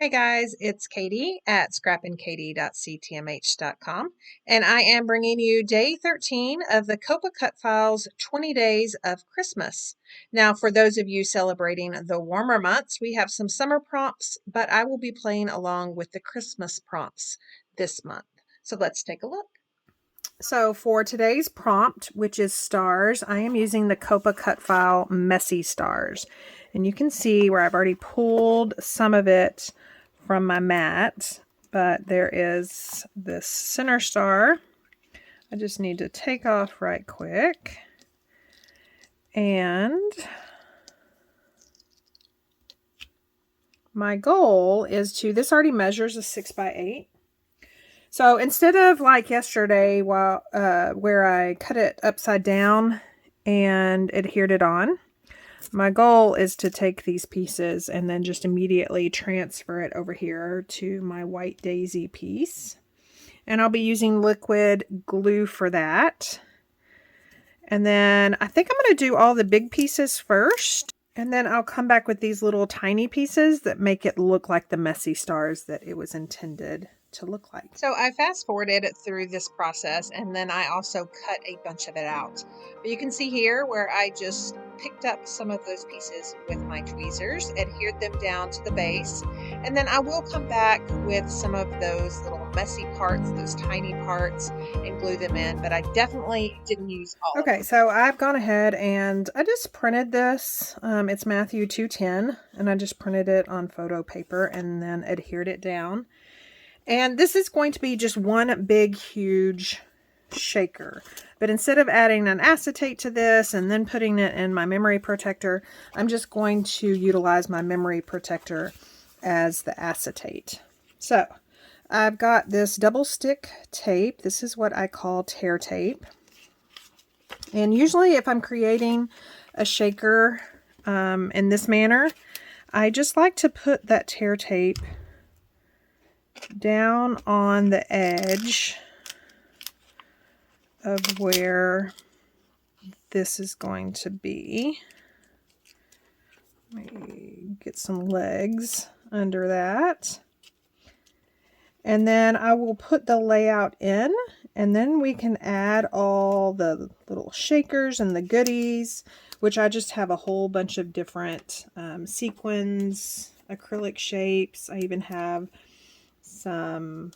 Hey guys, it's Katy at scrappinkaty.ctmh.com, and I am bringing you day 13 of the COAPA Cutfiles 20 Days of Christmas. Now, for those of you celebrating the warmer months, we have some summer prompts, but I will be playing along with the Christmas prompts this month. So let's take a look. So for today's prompt, which is stars, I am using the COAPA Cutfile Messy Stars. And you can see where I've already pulled some of it from my mat, but there is this center star. I just need to take off right quick. And my goal is to, this already measures a 6 by 8. So instead of like yesterday where I cut it upside down and adhered it on, my goal is to take these pieces and then just immediately transfer it over here to my white daisy piece. And I'll be using liquid glue for that. And then I think I'm going to do all the big pieces first. And then I'll come back with these little tiny pieces that make it look like the messy stars that it was intended to look like. So I fast forwarded through this process, and then I also cut a bunch of it out. But you can see here where I just picked up some of those pieces with my tweezers, adhered them down to the base, and then I will come back with some of those little messy parts, those tiny parts, and glue them in, but I definitely didn't use all of them. Okay, so I've gone ahead and I just printed this. It's Matthew 2:10, and I just printed it on photo paper and then adhered it down. And this is going to be just one big, huge shaker. But instead of adding an acetate to this and then putting it in my memory protector, I'm just going to utilize my memory protector as the acetate. So I've got this double stick tape. This is what I call tear tape. And usually if I'm creating a shaker in this manner, I just like to put that tear tape down on the edge of where this is going to be. Let me get some legs under that. And then I will put the layout in, and then we can add all the little shakers and the goodies, which I just have a whole bunch of different sequins, acrylic shapes. I even have some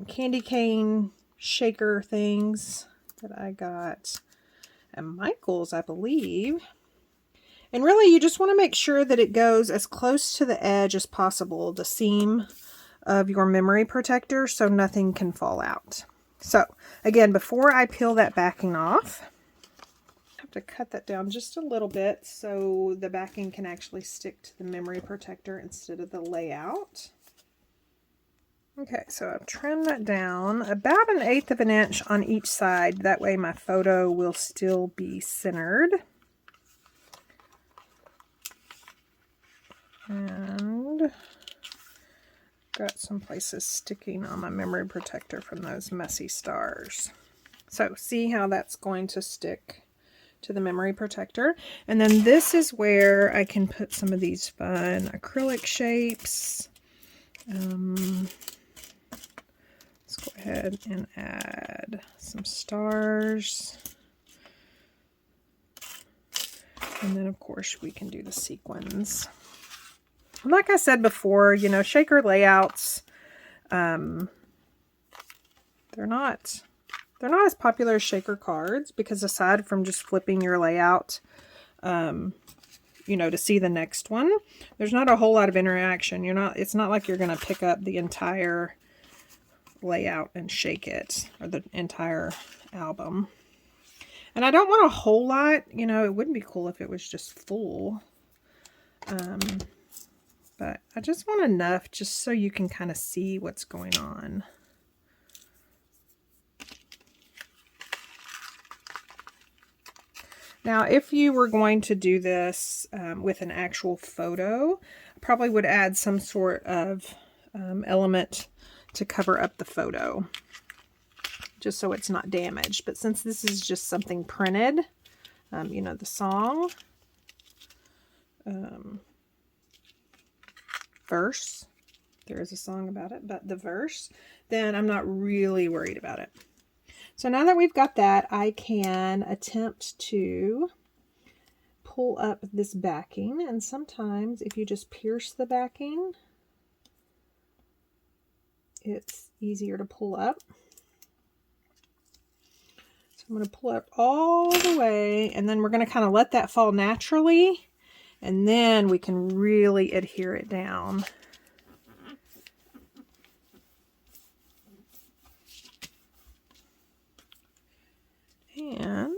candy cane shaker things that I got at Michael's, I believe. And really, you just want to make sure that it goes as close to the edge as possible, the seam of your memory protector, so nothing can fall out. So again, before I peel that backing off, I have to cut that down just a little bit so the backing can actually stick to the memory protector instead of the layout. Okay, so I've trimmed that down about 1/8 of an inch on each side. That way my photo will still be centered. And got some places sticking on my memory protector from those messy stars. So see how that's going to stick to the memory protector. And then this is where I can put some of these fun acrylic shapes. Let's go ahead and add some stars. And then of course we can do the sequins. Like I said before, you know, shaker layouts, they're not as popular as shaker cards, because aside from just flipping your layout, you know, to see the next one, there's not a whole lot of interaction. It's not like you're going to pick up the entire layout and shake it, or the entire album. And I don't want a whole lot, you know, it wouldn't be cool if it was just full. But I just want enough just so you can kind of see what's going on. Now, if you were going to do this with an actual photo, I probably would add some sort of element to cover up the photo, just so it's not damaged. But since this is just something printed, you know, the song, verse, there is a song about it, but the verse, then I'm not really worried about it. So now that we've got that, I can attempt to pull up this backing. And sometimes if you just pierce the backing, it's easier to pull up. So I'm going to pull up all the way, and then we're going to kind of let that fall naturally, and then we can really adhere it down. And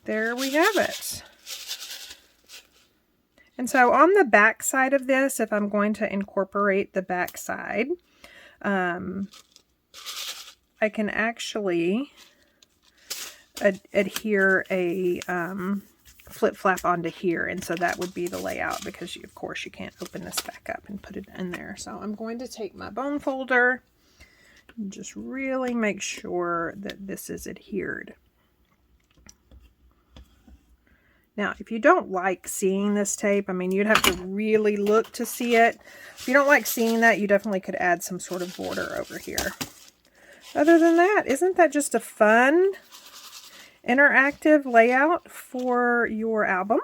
there we have it. And so on the back side of this, if I'm going to incorporate the back side, I can actually adhere a flip flap onto here. And so that would be the layout, because of course you can't open this back up and put it in there. So I'm going to take my bone folder and just really make sure that this is adhered. Now, if you don't like seeing this tape, I mean, you'd have to really look to see it. If you don't like seeing that, you definitely could add some sort of border over here. Other than that, isn't that just a fun, interactive layout for your album?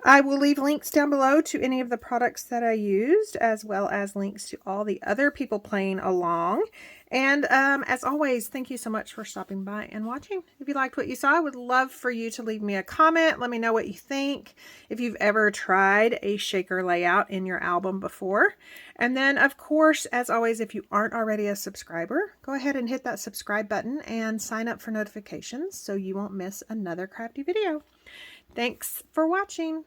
I will leave links down below to any of the products that I used, as well as links to all the other people playing along. And as always, thank you so much for stopping by and watching. If you liked what you saw, I would love for you to leave me a comment. Let me know what you think. If you've ever tried a shaker layout in your album before. And then, of course, as always, if you aren't already a subscriber, go ahead and hit that subscribe button and sign up for notifications so you won't miss another crafty video. Thanks for watching.